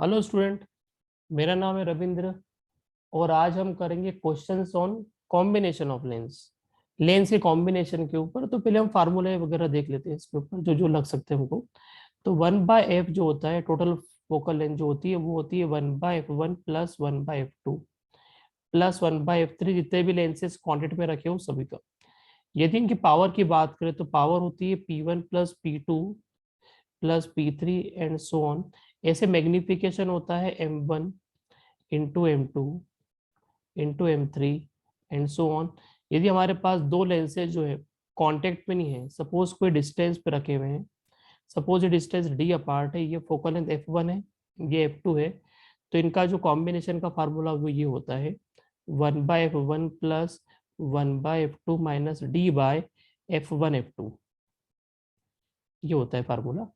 Hello student, मेरा नाम है रविंद्र और आज हम करेंगे questions on combination of lens. Lens के कॉम्बिनेशन के ऊपर। तो पहले हम फार्मूले वगैरह देख लेते हैं इसके ऊपर जो जो लग सकते हैं हमको। तो 1/f जो होता है टोटल फोकल लेंथ जो होती है वो होती है 1/f1 plus 1/f2 plus 1/f3, जितने भी लेंसेज क्वांटिटी में रखे हो सभी का। यदि इनकी पावर की बात करें तो पावर होती है P1 plus P2 plus P3 and so on. ऐसे मैग्निफिकेशन होता है M1 into M2 into M3 and so on. यदि हमारे पास दो लेंसेज जो है कांटेक्ट में नहीं है, सपोज कोई डिस्टेंस पे रखे हुए हैं, सपोज ये डिस्टेंस d अपार्ट है, ये फोकल लेंथ f1 है, ये f2 है, तो इनका जो कॉम्बिनेशन का फार्मूला वो ये होता है 1/f1 plus 1/f2 minus d/f1 f2। ये होता है फार्मूला।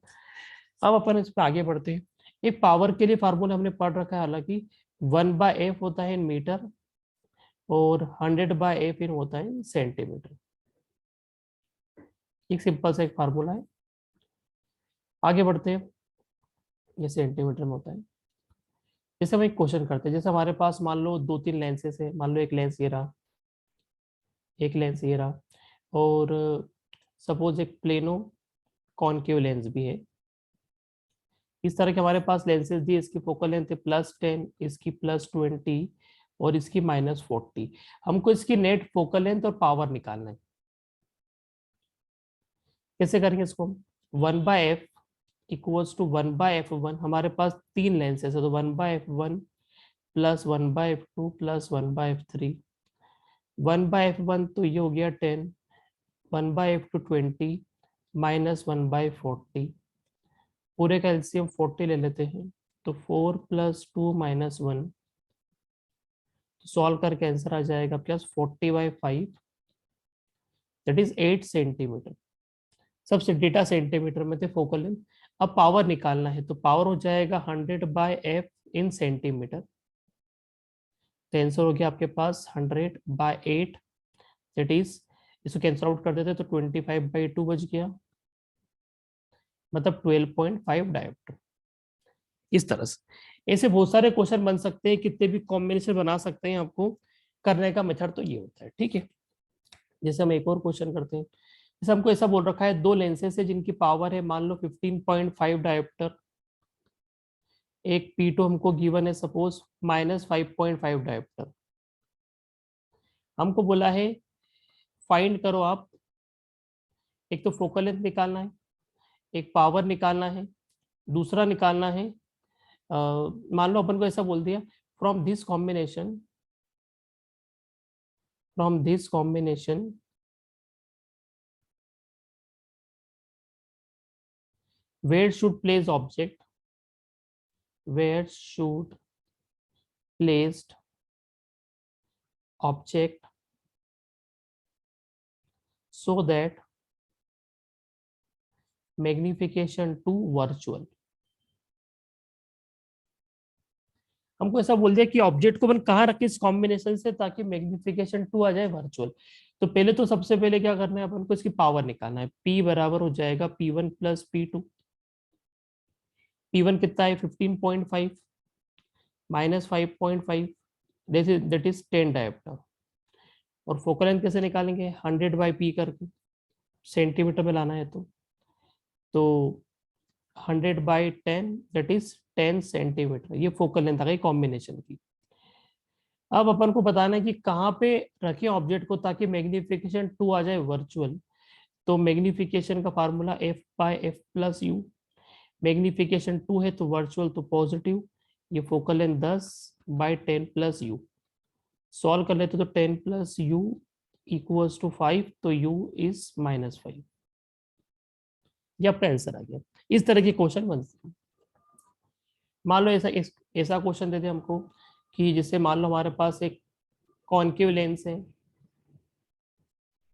अब अपन इस पे आगे बढ़ते हैं। एक पावर के लिए फार्मूला हमने पढ़ रखा है, हालांकि 1/f होता है इन मीटर और 100/f इन होता है सेंटीमीटर। एक सिंपल सा एक फार्मूला है। आगे बढ़ते हैं। ये सेंटीमीटर में होता है। जैसे हम एक क्वेश्चन करते हैं, जैसे हमारे पास मान लो दो तीन लेंसेस है, मान लो एक लेंस ये रहा, एक लेंस ये रहा, और सपोज एक प्लेनो कॉनकेव लेंस भी है। इस तरह के हमारे पास लेंसेज दिए, इसकी फोकल लेंथ है +10, इसकी +20 और इसकी -40। हमको इसकी नेट फोकल लेंथ और पावर निकालना है। कैसे करेंगे इसको? 1/f equals to 1/f1। हमारे पास तीन लेंसेज है तो 1/f1 plus 1/f2 plus 1/f3। 1/f1 तो ये हो गया 10, 1/f2 20 माइनस 1/40। पूरे का एलसीएम 40 ले लेते हैं, तो 4 + 2 - 1, सॉल्व करके आंसर आ जाएगा +40/5, दैट इज 8 सेंटीमीटर। सबसे डेटा सेंटीमीटर में थे फोकल लेंथ। अब पावर निकालना है तो पावर हो जाएगा 100/f इन सेंटीमीटर। तो आंसर हो गया आपके पास 100/8, दैट इज, इसको कैंसिल आउट कर देते तो 25/2 बच गया, मतलब 12.5 डायोप्टर। इस तरह से ऐसे बहुत सारे क्वेश्चन बन सकते हैं, कितने भी कॉम्बिनेशन बना सकते हैं। आपको करने का मेथड तो ये होता है, ठीक है। जैसे हम एक और क्वेश्चन करते हैं। जैसे हमको ऐसा बोल रखा है, दो लेंसेज है जिनकी पावर है मान लो 15.5 डायोप्टर। एक P2 हमको गिवन है सपोज -5.5 डायोप्टर। हमको बोला है फाइंड करो आप, एक तो फोकल लेंथ निकालना है, एक पावर निकालना है, दूसरा निकालना है मान लो अपन को ऐसा बोल दिया, from this combination where should place object, where should placed object so that magnification to virtual। हमको ऐसा बोल दिया कि ऑब्जेक्ट को अपन कहाँ रखे इस कॉम्बिनेशन से ताकि मैग्निफिकेशन 2 आ जाए वर्चुअल। तो पहले तो सबसे पहले क्या करना है, अपन को इसकी पावर निकालना है। P बराबर हो जाएगा P1 प्लस P2। P1 कितना है 15.5 माइनस 5.5, दैट इज 10 डायोप्टर। और फोकल लेंथ कैसे निकालेंगे, 100/p करके, सेंटीमीटर में लाना है तो 100/10 दैट इज 10 सेंटीमीटर। ये फोकल लेंथ आ गई कॉम्बिनेशन की। अब अपन को बताना है कि कहाँ पे रखें ऑब्जेक्ट को ताकि मैग्निफिकेशन 2 आ जाए वर्चुअल। तो मैग्निफिकेशन का formula f/f plus you. Magnification 2 है तो वर्चुअल तो पॉजिटिव, ये focal length 10/10 plus you. Solve कर लेते तो 10 + u इक्वल्स टू 5, तो u इज -5। ये आपका आंसर आ गया। इस तरह के क्वेश्चन बनते हैं। मान लो ऐसा क्वेश्चन देते हमको कि जिससे मान लो हमारे पास एक कॉनकेव लेंस है,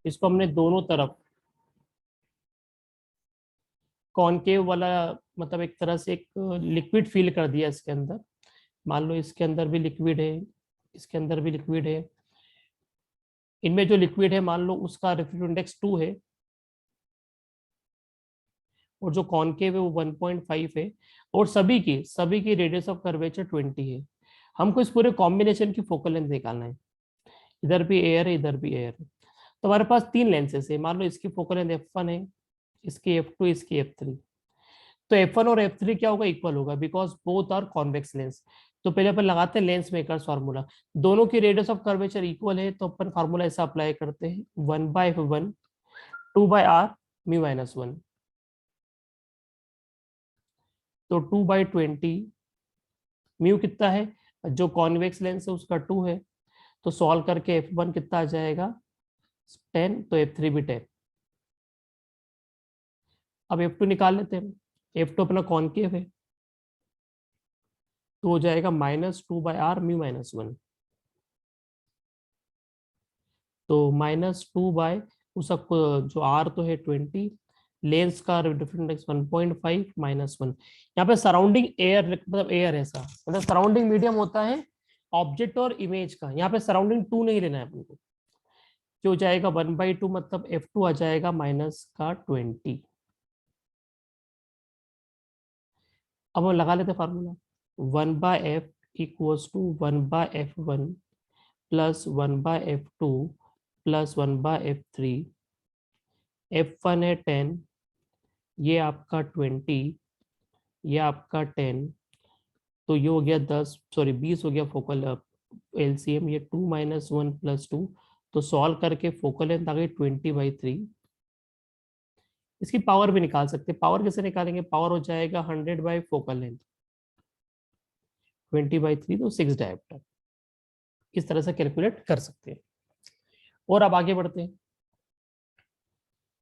इसको हमने दोनों तरफ कॉनकेव वाला, मतलब एक तरह से एक लिक्विड फिल कर दिया इसके अंदर। मान लो इसके अंदर भी लिक्विड है, इसके अंदर भी लिक्विड है। इनमें जो लिक्विड है मान लो उसका रिफ्रैक्टिव इंडेक्स 2 है और जो कॉनकेव है वो 1.5 है, और सभी की रेडियस ऑफ कर्वेचर 20 है। हमको इस पूरे कॉम्बिनेशन की फोकल लेंथ निकालना है। इधर भी एयर है, इधर भी एयर है, तो हमारे पास 3 लेंसेज है। मान लो इसकी फोकल लेंथ f1 है, इसकी f2, इसकी f3। तो f1 और f3 क्या होगा, इक्वल होगा, because both are convex lens. तो पहले अपन लगाते हैं लेंस मेकर्स फार्मूला। दोनों की रेडियस ऑफ कर्वेचर इक्वल है, तो अपन फार्मूला ऐसा अप्लाई करते हैं, 1/f1 2/r μ-1। तो 2/20, म्यू कितना है, जो कॉन्वेक्स लेंस है उसका 2 है, तो सॉल्व करके f1 कितना आ जाएगा 10, तो f3 भी 10। अब f2 निकाल लेते हैं। f2 अपना कॉनकेव है, तो हो जाएगा -2/r μ-1। तो -2 उसका जो r तो है 20, लेंस का डिफरेंस 1.5 -1। यहाँ पे सराउंडिंग एयर, मतलब एयर ऐसा, मतलब सराउंडिंग मीडियम होता है ऑब्जेक्ट और इमेज का। यहाँ पे सराउंडिंग 2 नहीं लेना है अपन को, जो हो जाएगा 1/2, मतलब f2 आ जाएगा -20। अब हम लगा लेते formula, 1/f equals to 1/f1 plus 1/f2 plus 1/f3। f1 है 10, ये आपका 20, ये आपका 10, तो ये हो गया 10, सॉरी 20 हो गया फोकल एलसीएम। ये 2 - 1 + 2, तो सॉल्व करके फोकल लेंथ आ गई 20/3। इसकी पावर भी निकाल सकते हैं। पावर कैसे निकालेंगे, पावर हो जाएगा 100 फोकल लेंथ, 20/3 तो 6 डायोप्टर। इस तरह से कैलकुलेट कर सकते हैं। और अब आगे बढ़ते हैं।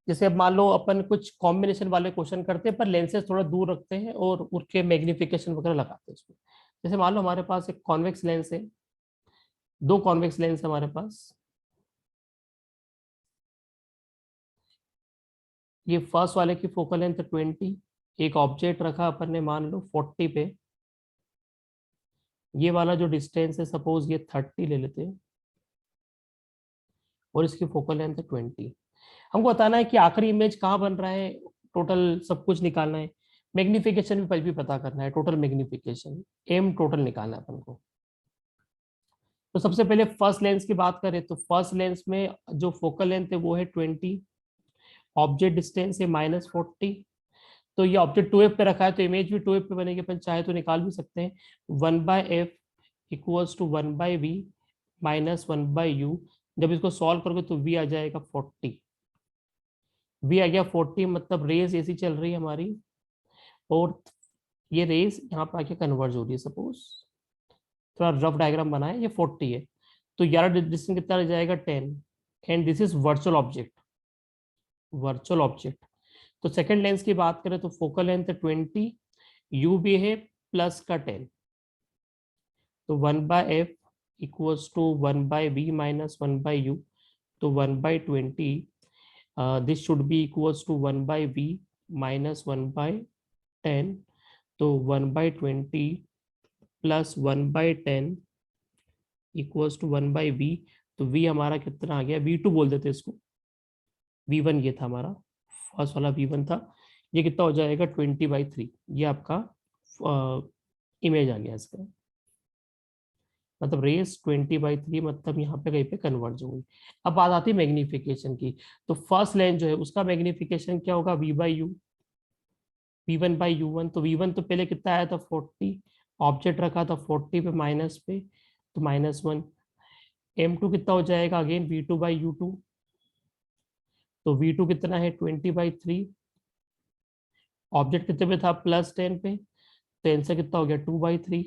जैसे अब मान लो अपन कुछ कॉम्बिनेशन वाले क्वेश्चन करते हैं, पर लेंसेज थोड़ा दूर रखते हैं और उसके मैग्निफिकेशन वगैरह लगाते हैं उसमें। जैसे मान लो हमारे पास एक कॉन्वेक्स लेंस है, 2 कॉन्वेक्स लेंस है हमारे पास। ये फर्स्ट वाले की फोकल लेंथ 20, एक ऑब्जेक्ट रखा अपन ने मान लो 40 पे। ये वाला जो डिस्टेंस है सपोज ये 30 ले लेते हैं, और इसकी फोकल लेंथ 20। हमको बताना है कि आखिरी इमेज कहाँ बन रहा है, टोटल सब कुछ निकालना है। मैग्निफिकेशन भी पता करना है, टोटल मैग्निफिकेशन, एम टोटल निकालना है अपन को। तो सबसे पहले फर्स्ट लेंस की बात करें, तो फर्स्ट लेंस में जो फोकल लेंथ है वो है 20, ऑब्जेक्ट डिस्टेंस है -40। तो ये ऑब्जेक्ट 2f पे रखा है, तो इमेज भी 2f पे बनेगी, अपन चाहे तो निकाल भी सकते हैं। 1/f equals to 1/v -1/u। जब इसको सॉल्व करोगे तो v आ जाएगा 40। v आ गया 40, मतलब रेस ऐसी चल रही है हमारी, और ये रेस यहाँ पे आके कन्वर्ज हो रही है। सपोज थोड़ा रफ डायग्राम बनाए, ये 40 है, तो यार डिस्टेंस कितना रह जाएगा 10, and this is virtual object, virtual object. तो सेकंड लेंस की बात करें तो फोकल लेंथ 20, यू भी है प्लस का 10, तो 1/f equals to 1/v -1/u। तो 1/20, this should be equals to 1/v -1/10। तो 1/20 प्लस 1/10 इक्वल्स टू 1/v। तो v हमारा कितना आ गया, v2 बोल देते इसको, v1 ये था हमारा, फर्स्ट वाला v1 था। ये कितना हो जाएगा 20/3। ये आपका इमेज आ गया इसका, मतलब रेस 20/3, मतलब यहाँ पे कहीं पे कन्वर्ज हो गई। अब बात आती है मैग्निफिकेशन की। तो फर्स्ट लेंस जो है उसका मैग्निफिकेशन क्या होगा, v/u, v1/u1। तो v1 तो पहले कितना आया था 40, ऑब्जेक्ट रखा था 40 पे माइनस पे, तो -1। m2 कितना हो जाएगा, अगेन v2/u2। तो v2 कितना है 20/3, ऑब्जेक्ट कितने पे था +10 पे, तो आंसर कितना हो गया 2/3।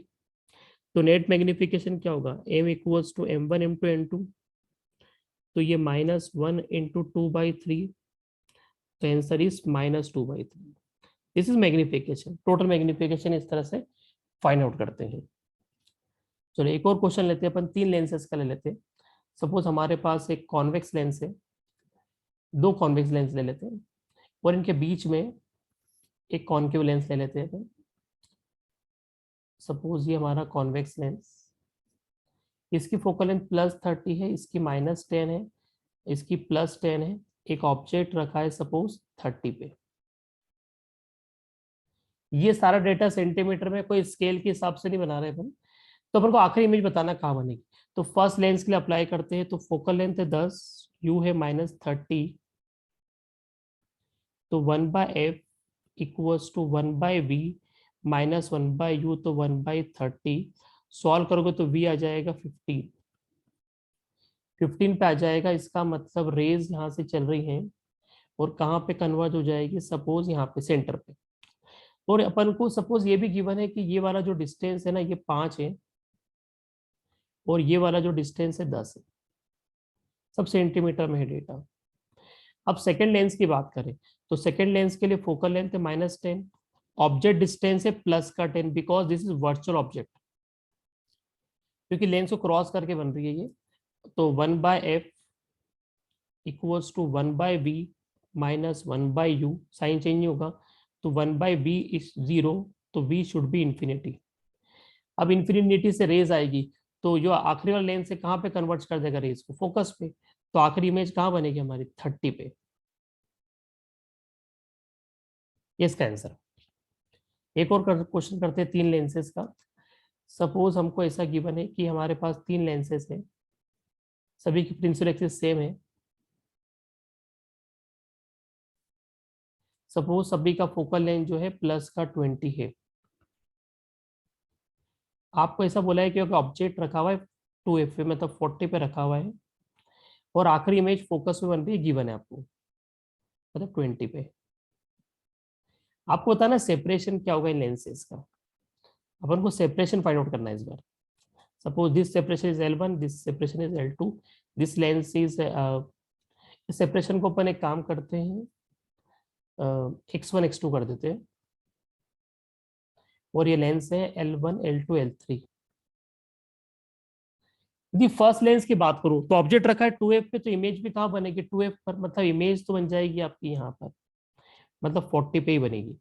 तो नेट मैग्निफिकेशन क्या होगा, m equals to m1 × n2। तो ये -1 × 2/3, तो answer is -2/3। This is magnification, total magnification इस तरह से फाइंड आउट करते हैं। चलो एक और क्वेश्चन लेते हैं अपन, 3 लेंसेज का ले लेते हैं। सपोज हमारे पास एक कॉन्वेक्स लेंस है, 2 कॉन्वेक्स लेंस ले लेते हैं, और इनके बीच में एक कॉनकेव लेंस ले लेते हैं अपन। सपोज ये हमारा कॉन्वेक्स लेंस, इसकी फोकल लेंथ +30 है, इसकी -10 है, इसकी +10 है। एक ऑब्जेक्ट रखा है सपोज 30 पे, ये सारा डेटा सेंटीमीटर में, कोई स्केल के हिसाब से नहीं बना रहे अपन। तो अपन को आखिरी इमेज बताना कहाँ बनेगी। तो फर्स्ट लेंस के लिए अप्लाई करते हैं। तो फोकल लेंथ है 10, यू है -30, तो 1/f equals to 1/v minus 1/u, तो 1/30। सॉल्व करोगे तो v आ जाएगा 15 पे आ जाएगा। इसका मतलब रेज यहाँ से चल रही हैं और कहाँ पे कन्वर्ज हो जाएगी, सपोज यहाँ पे सेंटर पे। और अपन को सपोज ये भी गिवन है कि ये वाला जो डिस्टेंस है ना, ये 5 है और ये वाला जो डिस्टेंस है 10 है। सब सेंटीमीटर में है डेटा। अब सेकेंड लेंस की बात करें तो सेकेंड लेंस के लिए फोकल लेंथ है -10, ऑब्जेक्ट डिस्टेंस है +10, because this is virtual object, क्योंकि लेंस को क्रॉस करके बन रही है ये। तो 1/f equals to 1/v minus 1/u, sign change नहीं होगा, तो 1/v इज 0, तो v शुड बी इंफिनिटी। अब इंफिनिटी से रेज आएगी, तो जो आखिरी वाला लेंस है कहाँ पे कन्वर्ट कर देगा रेज को, फोकस पे। तो आखिरी इमेज कहाँ बनेगी हमारी, 30 पे। ये इसका आंसर। एक और क्वेश्चन करते हैं 3 लेंसेज का। सपोज हमको ऐसा गिवन है कि हमारे पास 3 लेंसेज है, सभी की प्रिंसिपल एक्सिस सेम है। सपोज सभी का फोकल लेंथ जो है +20 है। आपको ऐसा बोला है कि ऑब्जेक्ट रखा हुआ है 2f पे, मतलब 40 पे रखा हुआ है, और आखिरी इमेज फोकस में बन रही है, गिवन है आपको, मतलब 20 पे। आपको बताना सेपरेशन क्या होगा इन लेंसेज का। अपन को सेपरेशन फाइंड आउट करना है इस बार। Suppose this separation is L1, this separation is L2, this lens is, separation को अपन एक काम करते हैं, x1 x2 कर देते हैं, और ये लेंस है L1 L2 L3। यदि फर्स्ट लेंस की बात करूं तो ऑब्जेक्ट रखा है 2f पे, तो इमेज भी कहाँ बनेगी, 2f पर, मतलब इमेज तो बन जाएगी आपकी यहाँ पर, मतलब 40 पे ही बनेगी।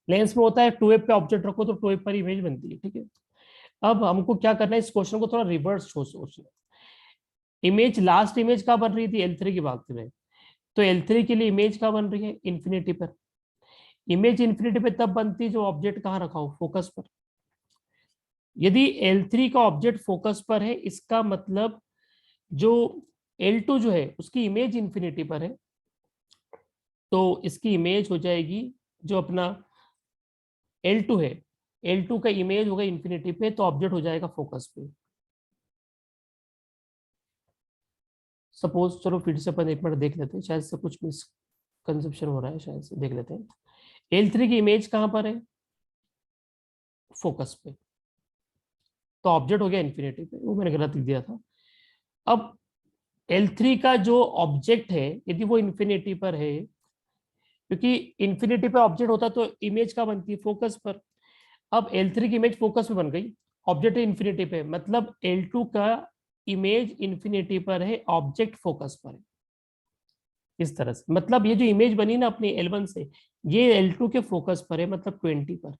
लेंस में होता है 2f पे ऑब्जेक्ट रखो तो 2f पर इमेज बनती है, ठीक है। अब हमको क्या करना है, इस क्वेश्चन को थोड़ा रिवर्स सोचना। इमेज, लास्ट इमेज कहाँ बन रही थी, L3 की बात करें तो L3 के लिए इमेज कहाँ बन रही है, इन्फिनिटी पर। इमेज इन्फिनिटी पे तब बनती है जो ऑब्जेक्ट कहाँ रखा हो, फोकस पर। यदि L3 का ऑब्जेक्ट फोकस पर है, इसका मतलब जो L2 जो है उसकी इमेज इन्फिनिटी पर है, तो इसकी इमेज हो जाएगी, जो अपना L2 है, L2 का इमेज होगा इन्फिनिटी पे, तो ऑब्जेक्ट हो जाएगा फोकस पे। सपोज, चलो फिर से अपन एक मिनट देख लेते हैं, शायद से कुछ मिसकंसेप्शन हो रहा है, शायद से देख लेते हैं। L3 की इमेज कहाँ पर है, फोकस पे, तो ऑब्जेक्ट हो गया इन्फिनिटी पे, वो मैंने गलत लिख दिया था। अब L3 का जो ऑब्जेक्ट है, यदि वो इन्फिनिटी पर है, क्योंकि इन्फिनिटी पर ऑब्जेक्ट होता तो इमेज का बनती है, फोकस पर। अब L3 की इमेज फोकस पे बन गई, ऑब्जेक्ट है इन्फिनिटी पे, मतलब L2 का इमेज इन्फिनिटी पर है, ऑब्जेक्ट फोकस पर है। इस तरह से, मतलब ये जो इमेज बनी ना अपनी L1 से, ये L2 के फोकस पर है, मतलब 20 पर।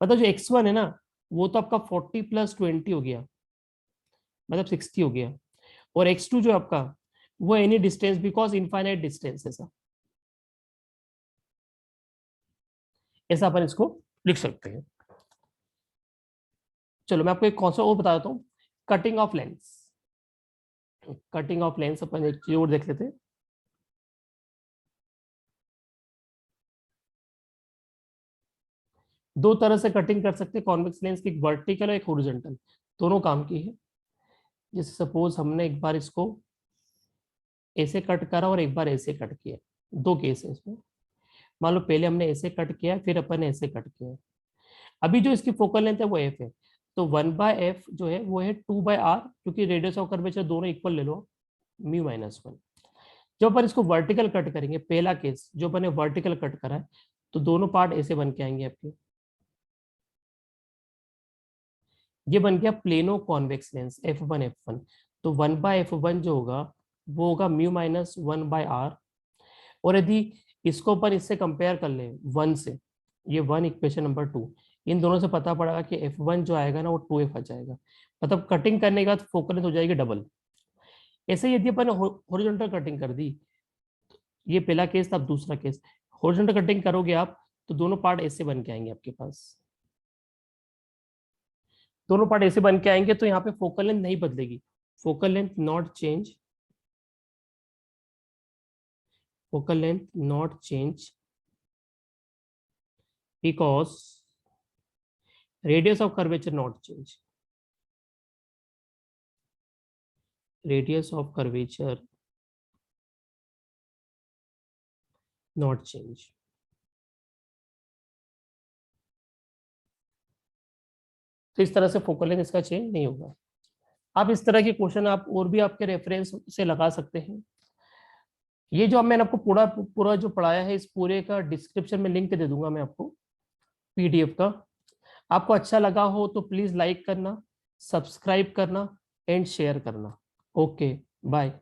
मतलब जो x1 है ना, वो तो आपका 40 + 20 हो गया, मतलब 60 हो गया। और x2 जो आपका, वो any distance, because infinite distance, ऐसा अपन इसको लिख सकते हैं। चलो मैं आपको एक कौन सा वो बता देता हूँ, cutting of lens. Cutting of lens अपन एक चीज और देख लेते हैं। दो तरह से कटिंग कर सकते हैं कॉन्वेक्स लेंस की, एक वर्टिकल और एक हॉरिजॉन्टल, दोनों काम की है। जैसे सपोज हमने एक बार इसको ऐसे कट करा और एक बार ऐसे कट किया, दो केस है इसमें। मान लो पहले हमने ऐसे कट किया, फिर अपन ने ऐसे कट किया। अभी जो इसकी फोकल लेंथ है वो एफ है, तो 1/f जो है वो है 2/r, क्योंकि रेडियस ऑफ कर्वेचर दोनों इक्वल ले लो, μ-1। जब अपन इसको वर्टिकल कट करेंगे, पहला केस जो अपन ने वर्टिकल कट करा है, तो दोनों पार्ट ऐसे बन के आएंगे आपके। ये बन गया plano convex lens f1 f1। तो 1/f1 जो होगा वो होगा μ-1/r। और यदि इसको अपन इससे कंपेयर कर ले 1 से, ये 1 इक्वेशन नंबर 2, इन दोनों से पता पड़ेगा कि f1 जो आएगा ना वो 2f आ जाएगा, मतलब कटिंग करने के बाद फोकल लेंथ हो जाएगी डबल। ऐसे ही यदि अपन हॉरिजॉन्टल कटिंग कर दी, ये पहला केस था, अब दूसरा केस, हॉरिजॉन्टल कटिंग करोगे आप तो दोनों पार्ट ऐसे बन के आएंगे आपके पास, दोनों पार्ट ऐसे बन के आएंगे। तो यहाँ पे फोकल लेंथ नहीं बदलेगी, focal length not change, focal length not change because radius of curvature not change, radius of curvature not change। तो इस तरह से फोकल लेंथ इसका चेंज नहीं होगा। आप इस तरह के क्वेश्चन आप और भी आपके रेफरेंस से लगा सकते हैं। ये जो अब मैंने आपको पूरा पूरा जो पढ़ाया है, इस पूरे का डिस्क्रिप्शन में लिंक दे दूंगा मैं आपको, पीडीएफ का। आपको अच्छा लगा हो तो प्लीज लाइक करना, सब्सक्राइब करना एंड शेयर करना। Okay, bye.